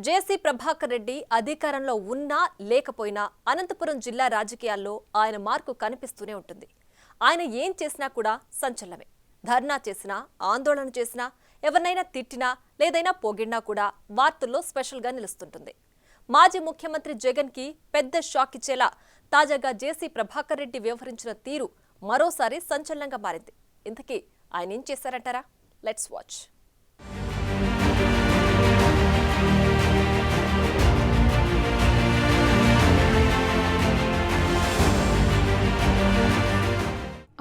జేసీ ప్రభాకర్ రెడ్డి అధికారంలో ఉన్నా లేకపోయినా అనంతపురం జిల్లా రాజకీయాల్లో ఆయన మార్కు కనిపిస్తూనే ఉంటుంది. ఆయన ఏం చేసినా కూడా సంచలనమే. ధర్నా చేసినా, ఆందోళన చేసినా, ఎవరినైనా తిట్టినా లేదైనా పొగిడినా కూడా వార్తల్లో స్పెషల్గా నిలుస్తుంటుంది. మాజీ ముఖ్యమంత్రి జగన్ కి పెద్ద షాక్ ఇచ్చేలా తాజాగా జేసీ ప్రభాకర్ రెడ్డి వ్యవహరించిన తీరు మరోసారి సంచలనంగా మారింది. ఇంతకీ ఆయన ఏం చేశారంటారా? Let's watch.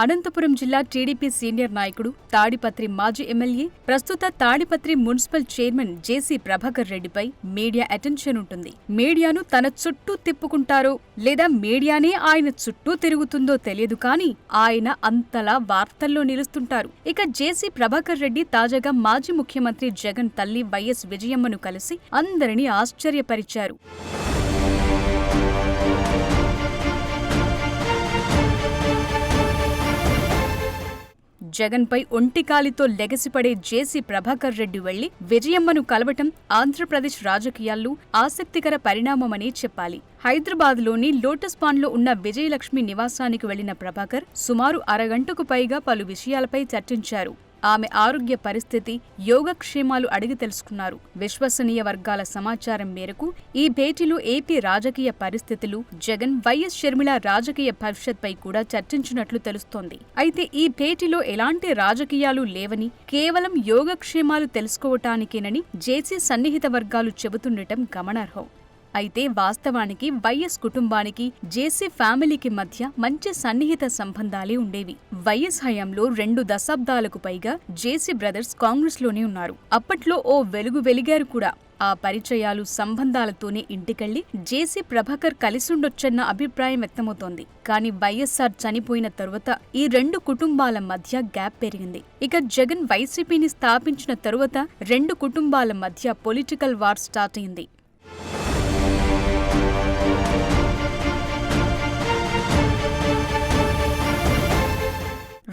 అనంతపురం జిల్లా టీడీపీ సీనియర్ నాయకుడు, తాడిపత్రి మాజీ ఎమ్మెల్యే, ప్రస్తుత తాడిపత్రి మున్సిపల్ చైర్మన్ జేసీ ప్రభాకర్ రెడ్డిపై మీడియా అటెన్షన్ ఉంటుంది. మీడియాను తన చుట్టూ తిప్పుకుంటారో లేదా మీడియానే ఆయన చుట్టూ తిరుగుతుందో తెలియదు కానీ ఆయన అంతలా వార్తల్లో నిలుస్తుంటారు. ఇక జేసీ ప్రభాకర్ రెడ్డి తాజాగా మాజీ ముఖ్యమంత్రి జగన్ తల్లి వైఎస్ విజయమ్మను కలిసి అందరినీ ఆశ్చర్యపరిచారు. జగన్పై ఒంటికాలితో లెగసిపడే జేసీ ప్రభాకర్ రెడ్డి వెళ్లి విజయమ్మను కలవటం ఆంధ్రప్రదేశ్ రాజకీయాల్లో ఆసక్తికర పరిణామమని చెప్పాలి. హైదరాబాద్లోని లోటస్ పాండ్లో ఉన్న విజయలక్ష్మి నివాసానికి వెళ్లిన ప్రభాకర్ సుమారు అరగంటకు పైగా పలు విషయాలపై చర్చించారు. ఆమె ఆరోగ్య పరిస్థితి, యోగక్షేమాలు అడిగి తెలుసుకున్నారు. విశ్వసనీయ వర్గాల సమాచారం మేరకు ఈ భేటీలో ఏపీ రాజకీయ పరిస్థితులు, జగన్, వైఎస్ షర్మిల రాజకీయ భవిష్యత్పై కూడా చర్చించినట్లు తెలుస్తోంది. అయితే ఈ భేటీలో ఎలాంటి రాజకీయాలు లేవని, కేవలం యోగక్షేమాలు తెలుసుకోవటానికేనని జేసీ సన్నిహిత వర్గాలు చెబుతుండటం గమనార్హం. అయితే వాస్తవానికి వైఎస్ కుటుంబానికి, జేసీ ఫ్యామిలీకి మధ్య మంచి సన్నిహిత సంబంధాలే ఉండేవి. వైఎస్ హయాంలో 2 దశాబ్దాలకు పైగా జేసీ బ్రదర్స్ కాంగ్రెస్లోనే ఉన్నారు. అప్పట్లో ఓ వెలుగు వెలిగారు కూడా. ఆ పరిచయాలు, సంబంధాలతోనే ఇంటికెళ్లి జేసీ ప్రభాకర్ కలిసుండొచ్చన్న అభిప్రాయం వ్యక్తమవుతోంది. కానీ వైఎస్ఆర్ చనిపోయిన తరువాత ఈ 2 కుటుంబాల మధ్య గ్యాప్ పెరిగింది. ఇక జగన్ వైసీపీని స్థాపించిన తరువాత 2 కుటుంబాల మధ్య పొలిటికల్ వార్ స్టార్ట్ అయింది.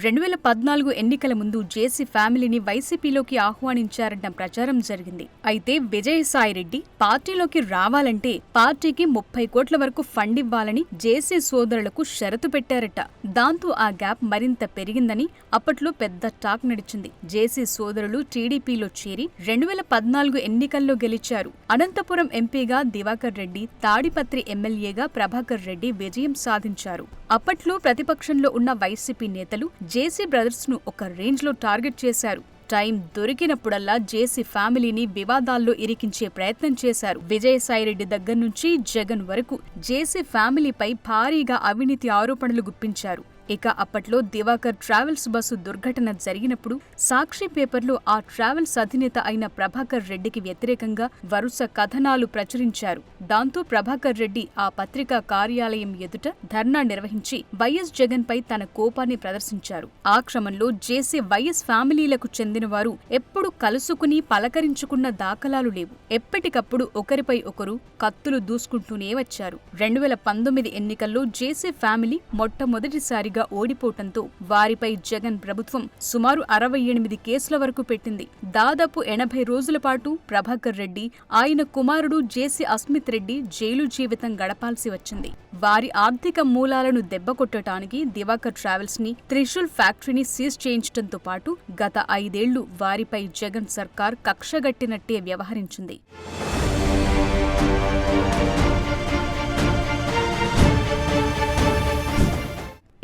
2014 ఎన్నికల ముందు జేసీ ఫ్యామిలీని వైసీపీలోకి ఆహ్వానించారన్న ప్రచారం జరిగింది. అయితే విజయసాయిరెడ్డి పార్టీలోకి రావాలంటే పార్టీకి 30 కోట్ల వరకు ఫండ్ ఇవ్వాలని జేసీ సోదరులకు షరతు పెట్టారట. దాంతో ఆ గ్యాప్ మరింత పెరిగిందని అప్పట్లో పెద్ద టాక్ నడిచింది. జేసీ సోదరులు టీడీపీలో చేరి 2014 ఎన్నికల్లో గెలిచారు. అనంతపురం ఎంపీగా దివాకర్ రెడ్డి, తాడిపత్రి ఎమ్మెల్యేగా ప్రభాకర్ రెడ్డి విజయం సాధించారు. అప్పట్లో ప్రతిపక్షంలో ఉన్న వైసీపీ నేతలు జేసీ బ్రదర్స్ ను ఒక రేంజ్ లో టార్గెట్ చేశారు. టైం దొరికినప్పుడల్లా జేసీ ఫ్యామిలీని వివాదాల్లో ఇరికించే ప్రయత్నం చేశారు. విజయసాయిరెడ్డి దగ్గర నుంచి జగన్ వరకు జేసీ ఫ్యామిలీపై భారీగా అవినీతి ఆరోపణలు గుప్పించారు. ఇక అప్పట్లో దివాకర్ ట్రావెల్స్ బస్సు దుర్ఘటన జరిగినప్పుడు సాక్షి పేపర్లో ఆ ట్రావెల్స్ అధినేత అయిన ప్రభాకర్ రెడ్డికి వ్యతిరేకంగా వరుస కథనాలు ప్రచురించారు. దాంతో ప్రభాకర్ రెడ్డి ఆ పత్రికా కార్యాలయం ఎదుట ధర్నా నిర్వహించి వైఎస్ జగన్ పై తన కోపాన్ని ప్రదర్శించారు. ఆ క్రమంలో జేసీ వైఎస్ ఫ్యామిలీలకు చెందిన వారు ఎప్పుడు కలుసుకుని పలకరించుకున్న దాఖలాలు లేవు. ఎప్పటికప్పుడు ఒకరిపై ఒకరు కత్తులు దూసుకుంటూనే వచ్చారు. 2019 ఎన్నికల్లో జేసీ ఫ్యామిలీ మొట్టమొదటిసారి ఓడిపోవటంతో వారిపై జగన్ ప్రభుత్వం సుమారు 68 కేసుల వరకు పెట్టింది. దాదాపు 80 రోజుల పాటు ప్రభాకర్ రెడ్డి, ఆయన కుమారుడు జేసీ అస్మిత్ రెడ్డి జైలు జీవితం గడపాల్సి వచ్చింది. వారి ఆర్థిక మూలాలను దెబ్బకొట్టడానికి దివాకర్ ట్రావెల్స్ ని, త్రిశూల్ ఫ్యాక్టరీని సీజ్ చేయించడంతో పాటు గత 5 ఏళ్లు వారిపై జగన్ సర్కార్ కక్షగట్టినట్టే వ్యవహరించింది.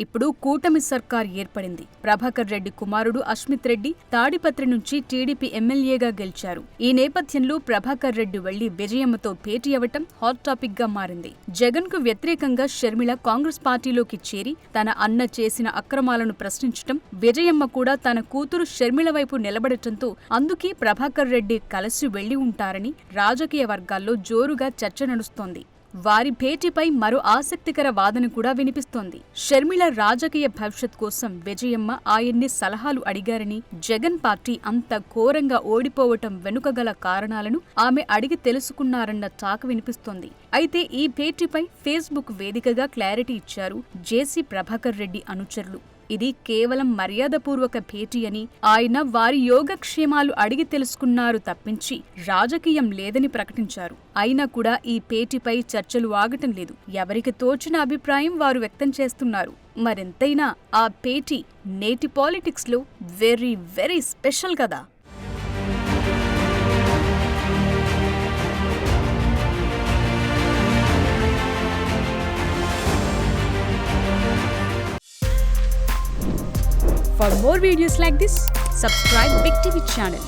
ఇప్పుడు కూటమి సర్కార్ ఏర్పడింది. ప్రభాకర్ రెడ్డి కుమారుడు అస్మిత్ రెడ్డి తాడిపత్రి నుంచి టీడీపీ ఎమ్మెల్యేగా గెలిచారు. ఈ నేపథ్యంలో ప్రభాకర్ రెడ్డి వెళ్లి విజయమ్మతో భేటీ అవ్వటం హాట్ టాపిక్ గా మారింది. జగన్ కు వ్యతిరేకంగా షర్మిల కాంగ్రెస్ పార్టీలోకి చేరి తన అన్న చేసిన అక్రమాలను ప్రశ్నించటం, విజయమ్మ కూడా తన కూతురు షర్మిల వైపు నిలబడటంతో అందుకే ప్రభాకర్ రెడ్డి కలిసి వెళ్లి ఉంటారని రాజకీయ వర్గాల్లో జోరుగా చర్చ నడుస్తోంది. వారి భేటీపై మరో ఆసక్తికర వాదన కూడా వినిపిస్తోంది. షర్మిల రాజకీయ భవిష్యత్ కోసం విజయమ్మ ఆయన్ని సలహాలు అడిగారని, జగన్ పార్టీ అంత ఘోరంగా ఓడిపోవటం వెనుక గల కారణాలను ఆమె అడిగి తెలుసుకున్నారన్న టాక్ వినిపిస్తోంది. అయితే ఈ భేటీపై ఫేస్బుక్ వేదికగా క్లారిటీ ఇచ్చారు జేసీ ప్రభాకర్ రెడ్డి అనుచరులు. ఇది కేవలం మర్యాదపూర్వక భేటీ అని, ఆయన వారి యోగక్షేమాలు అడిగి తెలుసుకున్నారు తప్పించి రాజకీయం లేదని ప్రకటించారు. అయినా కూడా ఈ భేటీపై చర్చలు ఆగటం లేదు. ఎవరికి తోచిన అభిప్రాయం వారు వ్యక్తం చేస్తున్నారు. మరెంతైనా ఆ భేటీ నేటి పాలిటిక్స్ లో వెరీ వెరీ స్పెషల్ కదా. For more videos like this, subscribe Big TV channel.